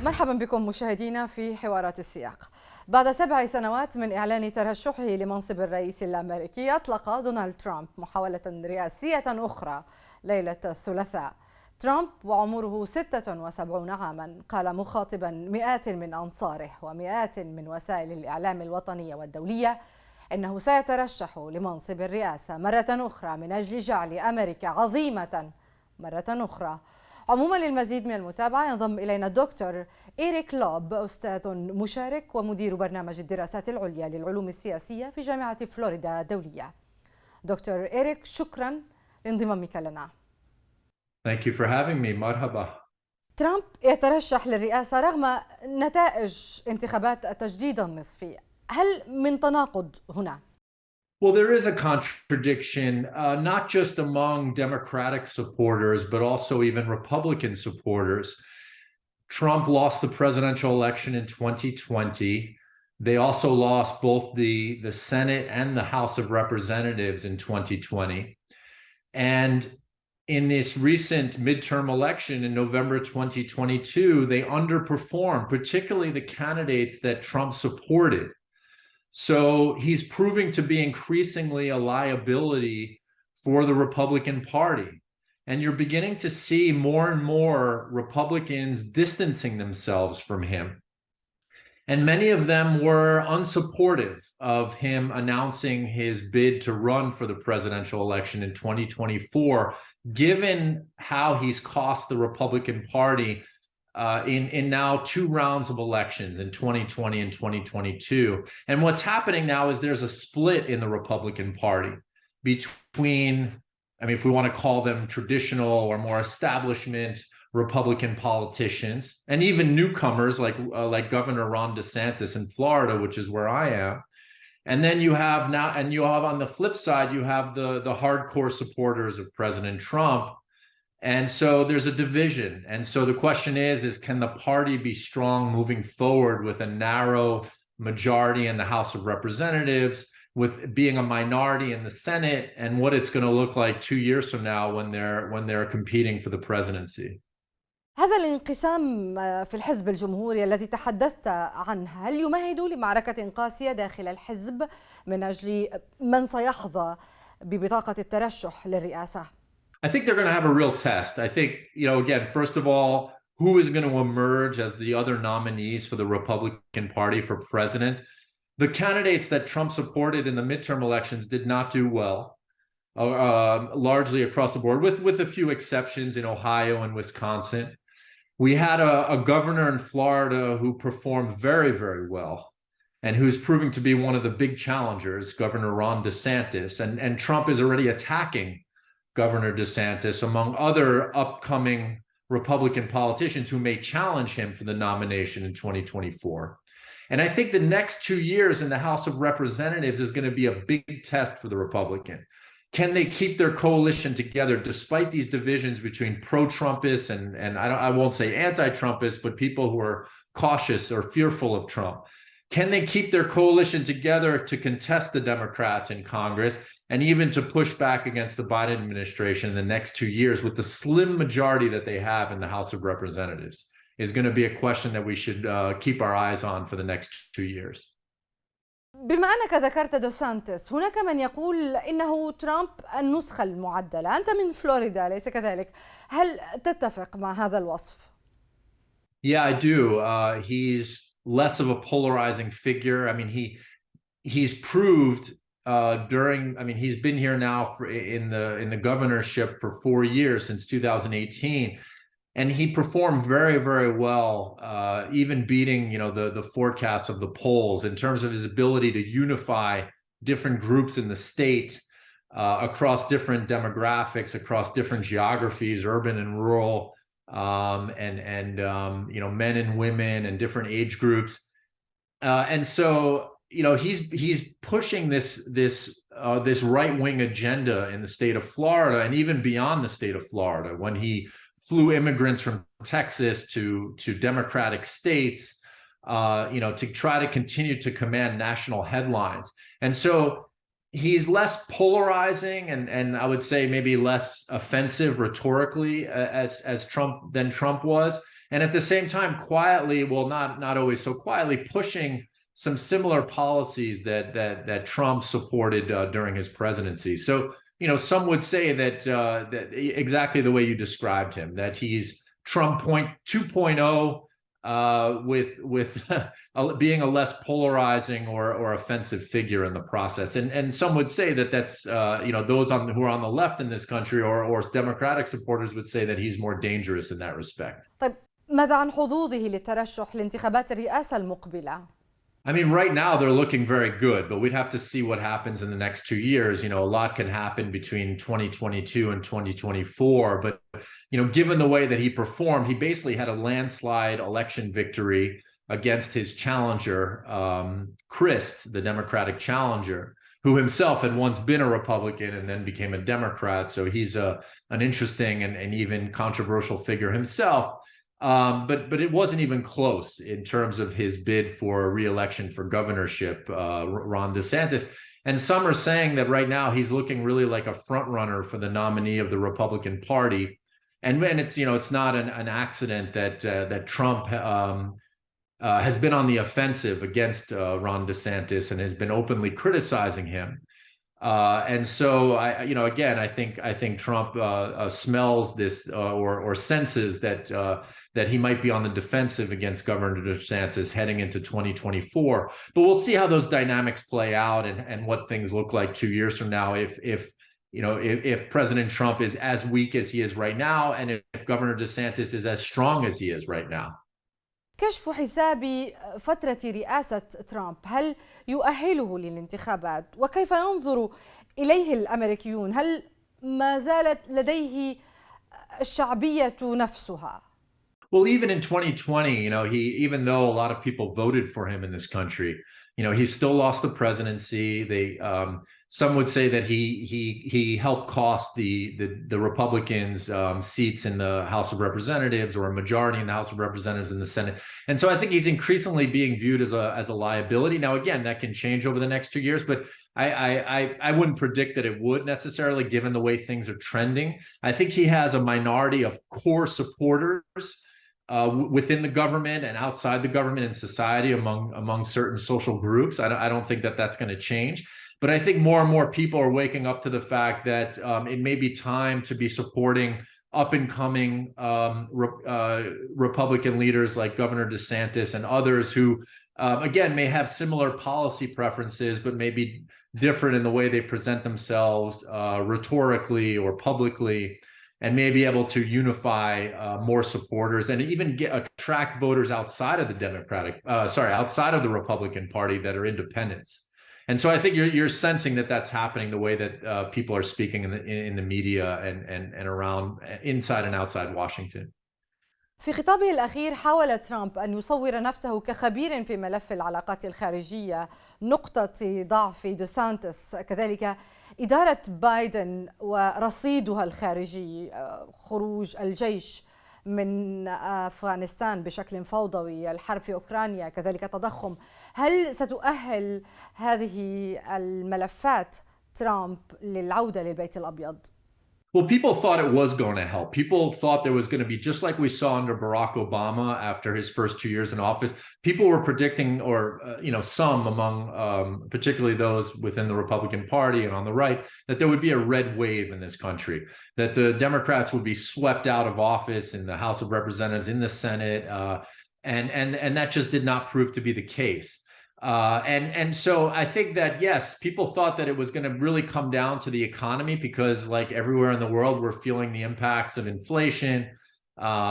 مرحبا بكم مشاهدينا في حوارات السياق. بعد 7 سنوات من إعلان ترشحه لمنصب الرئيس الأمريكي، أطلق دونالد ترامب محاولة رئاسية أخرى ليلة الثلاثاء. ترامب وعمره 76 عاما قال مخاطبا مئات من أنصاره ومئات من وسائل الإعلام الوطنية والدولية إنه سيترشح لمنصب الرئاسة مرة أخرى من أجل جعل أمريكا عظيمة مرة أخرى. عموما للمزيد من المتابعة ينضم إلينا الدكتور إريك أستاذ مشارك ومدير برنامج الدراسات العليا للعلوم السياسية في جامعة فلوريدا الدولية. دكتور إريك، شكرا لانضمامك لنا. Thank you for having me. مرحبا. ترامب يترشح للرئاسة رغم نتائج انتخابات التجديد النصفي، هل من تناقض هنا؟ Well, there is a contradiction, not just among Democratic supporters, but also even Republican supporters. Trump lost the presidential election in 2020. They also lost both the Senate and the House of Representatives in 2020. And in this recent midterm election in November 2022, they underperformed, particularly the candidates that Trump supported. So he's proving to be increasingly a liability for the Republican Party. And you're beginning to see more and more Republicans distancing themselves from him. And many of them were unsupportive of him announcing his bid to run for the presidential election in 2024, given how he's cost the Republican Party in now 2 rounds of elections in 2020 and 2022. And what's happening now is there's a split in the Republican Party between, I mean, if we want to call them traditional or more establishment Republican politicians, and even newcomers like Governor Ron DeSantis in Florida, which is where I am. And then you have now, and you have on the flip side, you have the hardcore supporters of President Trump. And so there's a division. And so the question is can the party be strong moving forward with a narrow majority in the House of Representatives, with being a minority in the Senate, and what it's going to look like 2 years from now when they're competing for the presidency. هذا الانقسام في الحزب الجمهوري الذي تحدثت عنه، هل يمهد لمعركة قاسية داخل الحزب من أجل من سيحظى ببطاقة الترشح للرئاسة؟ I think they're going to have a real test. I think, again, first of all, who is going to emerge as the other nominees for the Republican Party for president? The candidates that Trump supported in the midterm elections did not do well, largely across the board, with a few exceptions in Ohio and Wisconsin. We had a governor in Florida who performed very, very well, and who's proving to be one of the big challengers, Governor Ron DeSantis. And Trump is already attacking Governor DeSantis, among other upcoming Republican politicians who may challenge him for the nomination in 2024. And I think the next 2 years in the House of Representatives is going to be a big test for the Republican. Can they keep their coalition together despite these divisions between pro-Trumpists and I won't say anti-Trumpists, but people who are cautious or fearful of Trump? Can they keep their coalition together to contest the Democrats in Congress and even to push back against the Biden administration in the next 2 years with the slim majority that they have in the House of Representatives is going to be a question that we should keep our eyes on for the next 2 years. بما أنك ذكرت دوسانتس، هناك من يقول إنه ترامب النسخة المعدلة. أنت من فلوريدا أليس كذلك؟ هل تتفق مع هذا الوصف؟ Yeah, I do. He's less of a polarizing figure. I mean, he's proved he's been here now in the governorship for 4 years, since 2018. And he performed very, very well, even beating, the forecasts of the polls in terms of his ability to unify different groups in the state across different demographics, across different geographies, urban and rural, men and women and different age groups. And so, he's pushing this right-wing agenda in the state of Florida and even beyond the state of Florida, when he flew immigrants from Texas to Democratic states, to try to continue to command national headlines. And so he's less polarizing and I would say maybe less offensive rhetorically as Trump was. and at the same time quietly, well, not always so quietly, pushing some similar policies that Trump supported during his presidency. So, some would say that exactly the way you described him, that he's Trump 2.0 with being a less polarizing or offensive figure in the process. And some would say that that's those who are on the left in this country or Democratic supporters would say that he's more dangerous in that respect. طيب ماذا عن حظوظه للترشح لانتخابات الرئاسة المقبلة؟ I mean, right now they're looking very good, but we'd have to see what happens in the next 2 years. A lot can happen between 2022 and 2024. But, given the way that he performed, he basically had a landslide election victory against his challenger, Christ, the Democratic challenger, who himself had once been a Republican and then became a Democrat. So he's an interesting and even controversial figure himself. But it wasn't even close in terms of his bid for re-election for governorship, Ron DeSantis. And some are saying that right now he's looking really like a front runner for the nominee of the Republican Party. And it's not an accident that Trump has been on the offensive against Ron DeSantis and has been openly criticizing him. And so, I think Trump smells this or senses that he might be on the defensive against Governor DeSantis heading into 2024. But we'll see how those dynamics play out and what things look like 2 years from now if President Trump is as weak as he is right now, and if Governor DeSantis is as strong as he is right now. كشف حساب فترة رئاسة ترامب هل يؤهله للانتخابات؟ وكيف ينظر إليه الأمريكيون؟ هل ما زالت لديه الشعبية نفسها؟ Well, even in 2020, even though a lot of people voted for him in this country, he still lost the presidency. Some would say that he helped cost the Republicans seats in the House of Representatives, or a majority in the House of Representatives in the Senate. And so I think he's increasingly being viewed as a liability. Now, again, that can change over the next 2 years, but I wouldn't predict that it would necessarily, given the way things are trending. I think he has a minority of core supporters within the government and outside the government and society among certain social groups. I don't think that that's going to change. But I think more and more people are waking up to the fact that it may be time to be supporting up-and-coming Republican leaders like Governor DeSantis and others who, again, may have similar policy preferences, but may be different in the way they present themselves rhetorically or publicly, and may be able to unify more supporters and even attract voters outside of outside of the Republican Party that are independents. And so I think you're sensing that that's happening the way that people are speaking in the media and around inside and outside Washington. في خطابه الأخير حاول ترامب أن يصور نفسه كخبير في ملف العلاقات الخارجية، نقطة ضعف ديسانتس، كذلك إدارة بايدن ورصيدها الخارجي، خروج الجيش من أفغانستان بشكل فوضوي، الحرب في أوكرانيا، كذلك تضخم. هل ستؤهل هذه الملفات ترامب للعودة للبيت الأبيض؟ Well, people thought it was going to help. People thought there was going to be, just like we saw under Barack Obama after his first 2 years in office, people were predicting, or some among, particularly those within the Republican Party and on the right, that there would be a red wave in this country, that the Democrats would be swept out of office in the House of Representatives, in the Senate, and that just did not prove to be the case. And so I think that, yes, people thought that it was going to really come down to the economy because, like everywhere in the world, we're feeling the impacts of inflation,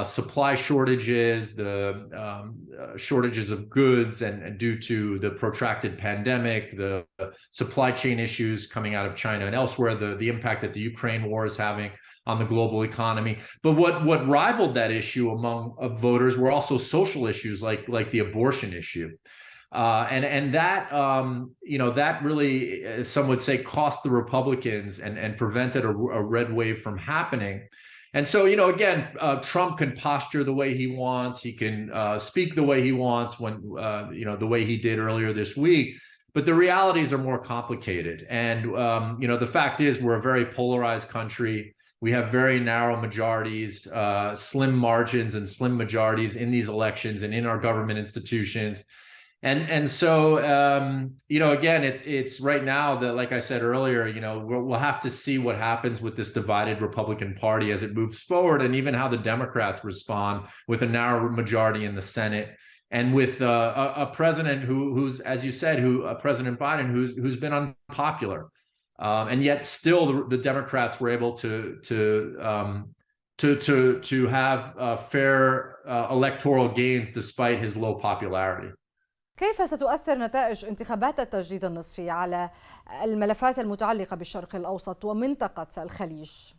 supply shortages, the shortages of goods, and due to the protracted pandemic, the supply chain issues coming out of China and elsewhere, the impact that the Ukraine war is having on the global economy. But what rivaled that issue among voters were also social issues like the abortion issue. And that, that really, some would say, cost the Republicans and prevented a red wave from happening. And so, again, Trump can posture the way he wants. He can speak the way he wants the way he did earlier this week. But the realities are more complicated. And, the fact is we're a very polarized country. We have very narrow majorities, slim margins and slim majorities in these elections and in our government institutions. And so, again, it's right now that, like I said earlier, we'll have to see what happens with this divided Republican Party as it moves forward, and even how the Democrats respond with a narrow majority in the Senate. And with a president who's, as you said, President Biden, who's been unpopular, and yet still the Democrats were able to have fair electoral gains despite his low popularity. كيف ستؤثر نتائج انتخابات التجديد النصفي على الملفات المتعلقة بالشرق الأوسط ومنطقة الخليج؟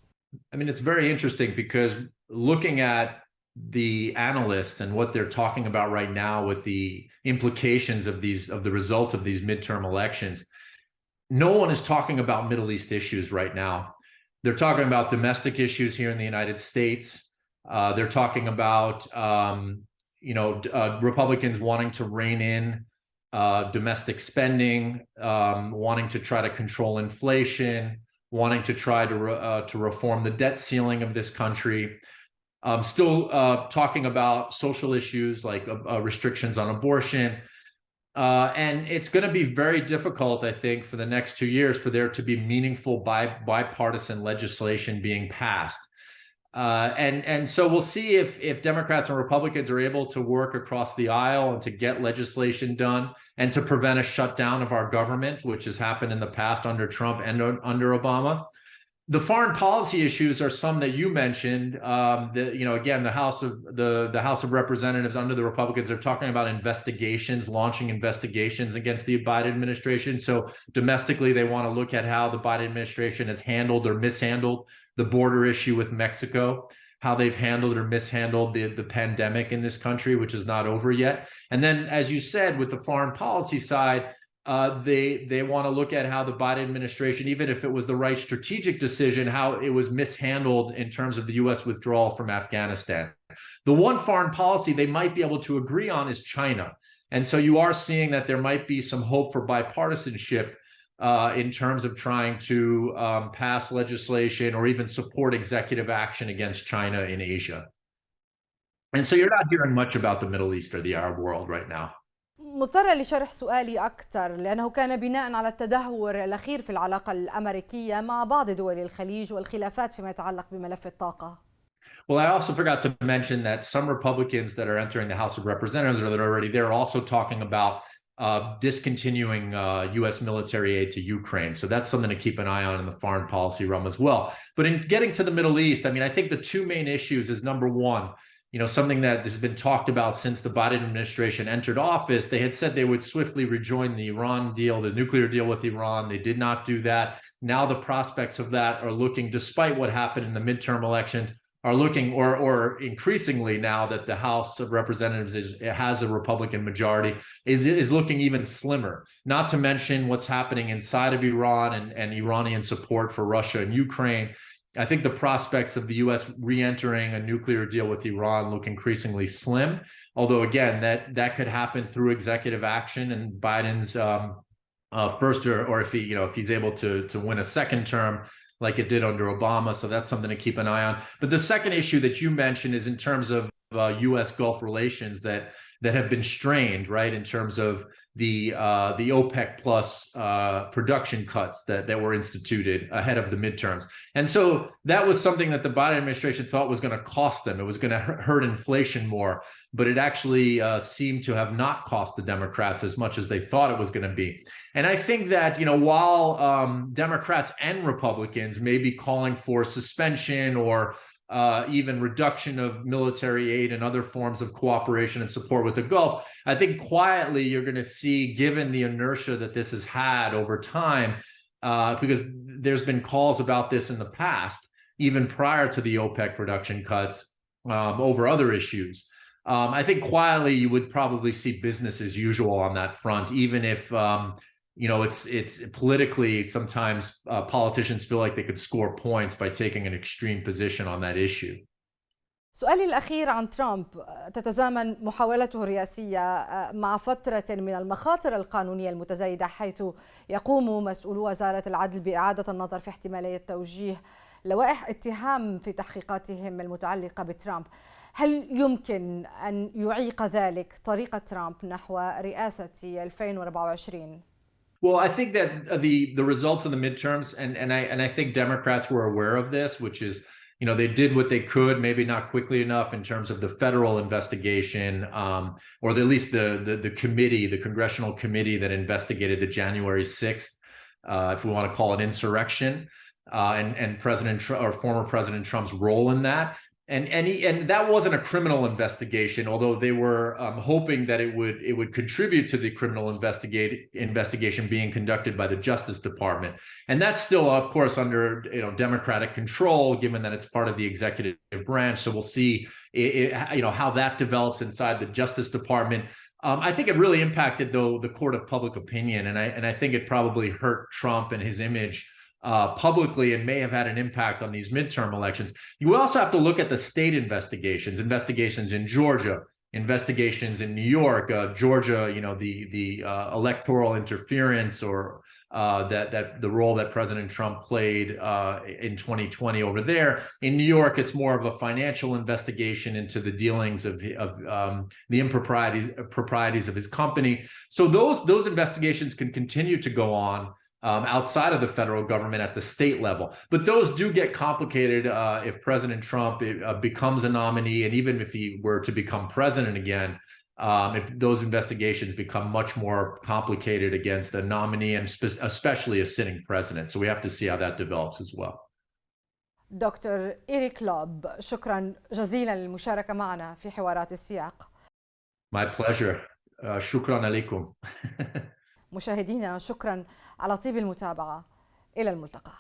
I mean, it's very interesting because looking at the analysts and what they're talking about right now with the implications of the results of these midterm elections, no one is talking about Middle East issues right now. They're talking about domestic issues here in the United States. They're talking about Republicans wanting to rein in domestic spending, wanting to try to control inflation, wanting to try to reform the debt ceiling of this country. Still talking about social issues like restrictions on abortion. And it's going to be very difficult, I think, for the next 2 years for there to be meaningful bipartisan legislation being passed. And so we'll see if Democrats and Republicans are able to work across the aisle and to get legislation done and to prevent a shutdown of our government, which has happened in the past under Trump and under Obama. The foreign policy issues are some that you mentioned. Again, the House of Representatives under the Republicans are talking about investigations, launching investigations against the Biden administration. So domestically, they want to look at how the Biden administration has handled or mishandled the border issue with Mexico, how they've handled or mishandled the pandemic in this country, which is not over yet. And then, as you said, with the foreign policy side, they want to look at how the Biden administration, even if it was the right strategic decision, how it was mishandled in terms of the U.S. withdrawal from Afghanistan. The one foreign policy they might be able to agree on is China. And so you are seeing that there might be some hope for bipartisanship in terms of trying to pass legislation or even support executive action against China in Asia. And so you're not hearing much about the Middle East or the Arab world right now. مضطرة لشرح سؤالي أكثر لأنه كان بناء على التدهور الأخير في العلاقة الأمريكية مع بعض دول الخليج والخلافات فيما يتعلق بملف الطاقة. Well, I also forgot to mention that some Republicans that are entering the House of Representatives or that are already there are also talking about discontinuing U.S. military aid to Ukraine. So that's something to keep an eye on in the foreign policy realm as well. But in getting to the Middle East, I mean, I think the two main issues is number one, something that has been talked about since the Biden administration entered office. They had said they would swiftly rejoin the Iran deal, the nuclear deal with Iran. They did not do that. Now the prospects of that are looking, despite what happened in the midterm elections, are looking, or increasingly now that the House of Representatives has a Republican majority, is looking even slimmer. Not to mention what's happening inside of Iran and Iranian support for Russia and Ukraine. I think the prospects of the U.S. re-entering a nuclear deal with Iran look increasingly slim. Although, again, that could happen through executive action and Biden's first, or if he's able to win a second term, like it did under Obama. So that's something to keep an eye on. But the second issue that you mentioned is in terms of U.S. Gulf relations that have been strained, right, in terms of the OPEC plus production cuts that were instituted ahead of the midterms. And so that was something that the Biden administration thought was going to cost them. It was going to hurt inflation more, but it actually seemed to have not cost the Democrats as much as they thought it was going to be. And I think that, while Democrats and Republicans may be calling for suspension or even reduction of military aid and other forms of cooperation and support with the Gulf, I think quietly you're going to see, given the inertia that this has had over time, because there's been calls about this in the past, even prior to the OPEC production cuts, over other issues. I think quietly you would probably see business as usual on that front, even if it's politically, sometimes politicians feel like they could score points by taking an extreme position on that issue. سؤالي الأخير عن ترامب، تتزامن محاولته الرئاسية مع فترة من المخاطر القانونية المتزايدة، حيث يقوم مسؤولو وزارة العدل بإعادة النظر في احتمالية توجيه لوائح اتهام في تحقيقاتهم المتعلقة بترامب. هل يمكن أن يعيق ذلك طريق ترامب نحو رئاسة 2024؟ Well, I think that the results of the midterms, and I think Democrats were aware of this, which is, they did what they could, maybe not quickly enough in terms of the federal investigation, or at least the committee, the congressional committee that investigated the January 6th, if we want to call it insurrection, and President or former President Trump's role in that. And that wasn't a criminal investigation, although they were hoping that it would contribute to the criminal investigation being conducted by the Justice Department. And that's still, of course, under Democratic control, given that it's part of the executive branch. So we'll see how that develops inside the Justice Department. I think it really impacted, though, the court of public opinion, and I think it probably hurt Trump and his image publicly, and may have had an impact on these midterm elections. You also have to look at the state investigations in Georgia, investigations in New York, Georgia. The electoral interference, or that the role that President Trump played in 2020 over there. In New York, it's more of a financial investigation into the dealings of the improprieties of his company. So those investigations can continue to go on outside of the federal government at the state level. But those do get complicated if President Trump becomes a nominee, and even if he were to become president again, if those investigations become much more complicated against a nominee, and especially a sitting president. So we have to see how that develops as well. دكتور إريك شكرا جزيلا للمشاركة معنا في حوارات السياق. My pleasure. شكرا عليكم. مشاهدينا، شكرا على طيب المتابعة. إلى الملتقى.